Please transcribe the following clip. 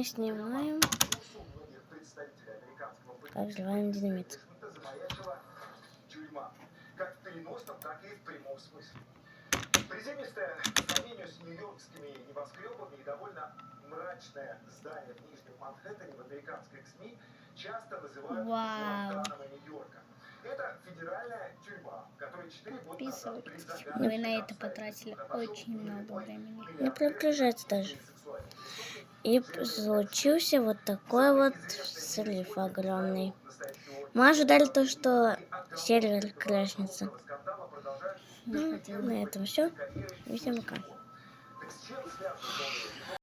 мы снимаем, как взрываем динамит. Как в переносном, так и в прямом смысле. Приземистое, по сравнению с нью-йоркскими небоскребами и довольно мрачное здание в Нижнем Манхэттене в американской СМИ часто называют Гуантанамо Нью-Йорка. Это федеральная тюрьма, которая 4 года назад при загадке Вы на это потратили очень много времени. Не прогружается даже. И случился вот такой вот взрыв огромный. Мы ожидали то, что сервер крашнется. Ну, на этом все. И всем пока. Так с чем связаны новые